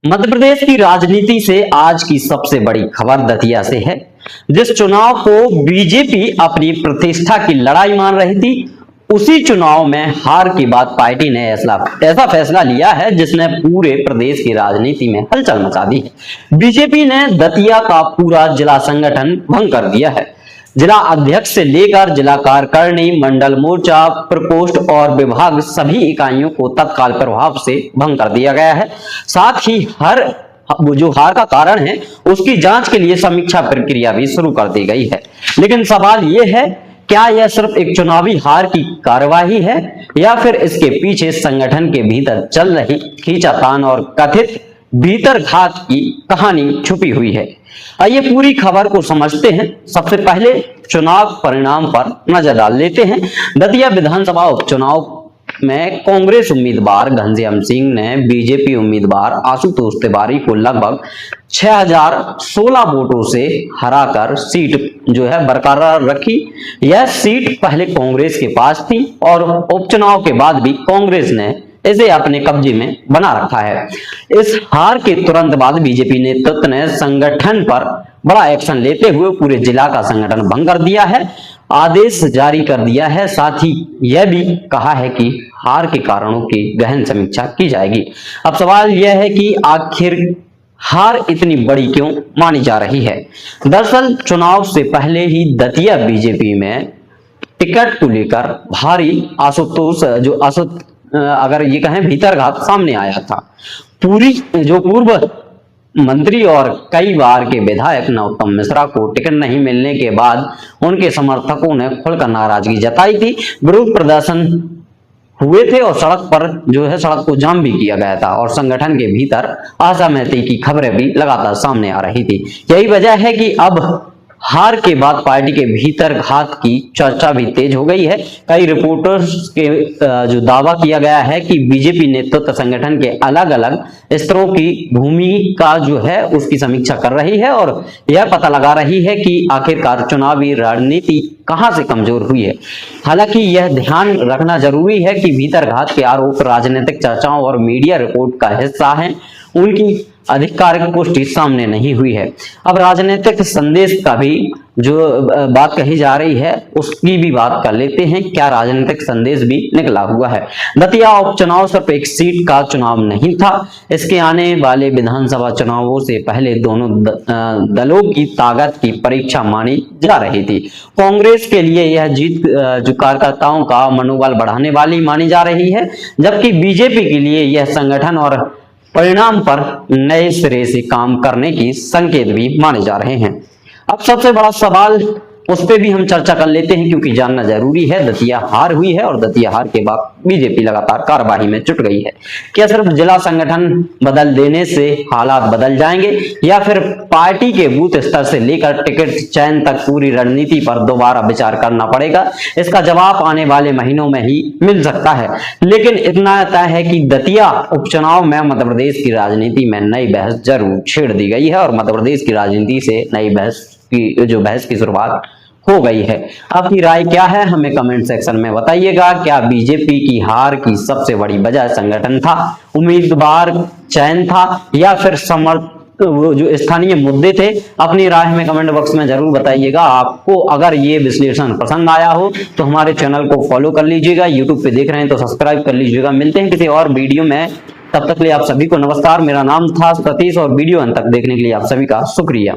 मध्य प्रदेश की राजनीति से आज की सबसे बड़ी खबर दतिया से है। जिस चुनाव को बीजेपी अपनी प्रतिष्ठा की लड़ाई मान रही थी, उसी चुनाव में हार के बाद पार्टी ने ऐसा फैसला लिया है जिसने पूरे प्रदेश की राजनीति में हलचल मचा दी है। बीजेपी ने दतिया का पूरा जिला संगठन भंग कर दिया है। जिला अध्यक्ष से लेकर जिला कार्यकारिणी, मंडल मोर्चा, प्रकोष्ठ और विभाग सभी इकाइयों को तत्काल प्रभाव से भंग कर दिया गया है। साथ ही जो हार का कारण है उसकी जांच के लिए समीक्षा प्रक्रिया भी शुरू कर दी गई है। लेकिन सवाल यह है, क्या यह सिर्फ एक चुनावी हार की कार्यवाही है या फिर इसके पीछे संगठन के भीतर चल रही खींचातान और कथित भीतरघात की कहानी छुपी हुई है? आइए पूरी खबर को समझते हैं। सबसे पहले चुनाव परिणाम पर नजर डाल लेते हैं। दतिया विधानसभा उपचुनाव में कांग्रेस उम्मीदवार घनश्याम सिंह ने बीजेपी उम्मीदवार आशुतोष तिवारी को लगभग 6016 वोटों से हराकर सीट जो है बरकरार रखी। यह सीट पहले कांग्रेस के पास थी और उपचुनाव के बाद भी कांग्रेस ने इसे अपने कब्जे में बना रखा है। इस हार के तुरंत बाद बीजेपी नेतृत्व ने संगठन पर बड़ा एक्शन लेते हुए पूरे जिला का संगठन भंग कर दिया है, आदेश जारी कर दिया है। साथ ही यह भी कहा है कि हार के कारणों की गहन समीक्षा की जाएगी। अब सवाल यह है कि आखिर हार इतनी बड़ी क्यों मानी जा रही है? दरअसल चुनाव से पहले ही दतिया बीजेपी में टिकट को लेकर भारी अगर ये कहें भीतरघात सामने आया था। पूर्व मंत्री और कई बार के विधायक नरोत्तम मिश्रा को टिकट नहीं मिलने के बाद उनके समर्थकों ने खुलकर नाराजगी जताई थी। विरोध प्रदर्शन हुए थे और सड़क को जाम भी किया गया था और संगठन के भीतर असहमति की खबरें भी लगातार सामने आ रही थी। यही वजह है कि अब हार के बाद पार्टी के भीतर घात की चर्चा भी तेज हो गई है। कई रिपोर्टर्स के जो दावा किया गया है कि बीजेपी नेतृत्व संगठन के अलग अलग स्तरों की भूमिका जो है उसकी समीक्षा कर रही है और यह पता लगा रही है कि आखिरकार चुनावी रणनीति कहां से कमजोर हुई है। हालांकि यह ध्यान रखना जरूरी है कि भीतर घात के आरोप राजनीतिक चर्चाओं और मीडिया रिपोर्ट का हिस्सा हैं, उनकी आधिकारिक पुष्टि सामने नहीं हुई है। अब राजनीतिक संदेश का भी जो बात कही जा रही है उसकी भी बात कर लेते हैं। क्या राजनीतिक संदेश भी निकला हुआ है? दतिया उपचुनाव सिर्फ एक सीट का चुनाव नहीं था, इसके आने वाले विधानसभा चुनावों से पहले दोनों दलों की ताकत की परीक्षा मानी जा रही थी। कांग्रेस के लिए यह जीत जो कार्यकर्ताओं का मनोबल बढ़ाने वाली मानी जा रही है, जबकि बीजेपी के लिए यह संगठन और परिणाम पर नए सिरे से काम करने की संकेत भी माने जा रहे हैं। अब सबसे बड़ा सवाल उस पे भी हम चर्चा कर लेते हैं क्योंकि जानना जरूरी है। दतिया हार हुई है और दतिया हार के बाद बीजेपी लगातार कार्यवाही में जुट गई है। क्या सिर्फ जिला संगठन बदल देने से हालात बदल जाएंगे या फिर पार्टी के बूथ स्तर से लेकर टिकट चयन तक पूरी रणनीति पर दोबारा विचार करना पड़ेगा? इसका जवाब आने वाले महीनों में ही मिल सकता है। लेकिन इतना तय है कि दतिया उपचुनाव में मध्य प्रदेश की राजनीति में नई बहस जरूर छेड़ दी गई है और मध्य प्रदेश की राजनीति से नई बहस की शुरुआत हो गई है। आपकी राय क्या है, हमें कमेंट सेक्शन में बताइएगा। क्या बीजेपी की हार की सबसे बड़ी वजह संगठन था, उम्मीदवार चयन था या फिर जो स्थानीय मुद्दे थे? अपनी राय हमें कमेंट बॉक्स में जरूर बताइएगा। आपको अगर ये विश्लेषण पसंद आया हो तो हमारे चैनल को फॉलो कर लीजिएगा। यूट्यूब पे देख रहे हैं तो सब्सक्राइब कर लीजिएगा। मिलते हैं किसी और वीडियो में, तब तक के लिए आप सभी को नमस्कार। मेरा नाम था सतीश और वीडियो अंत तक देखने के लिए आप सभी का शुक्रिया।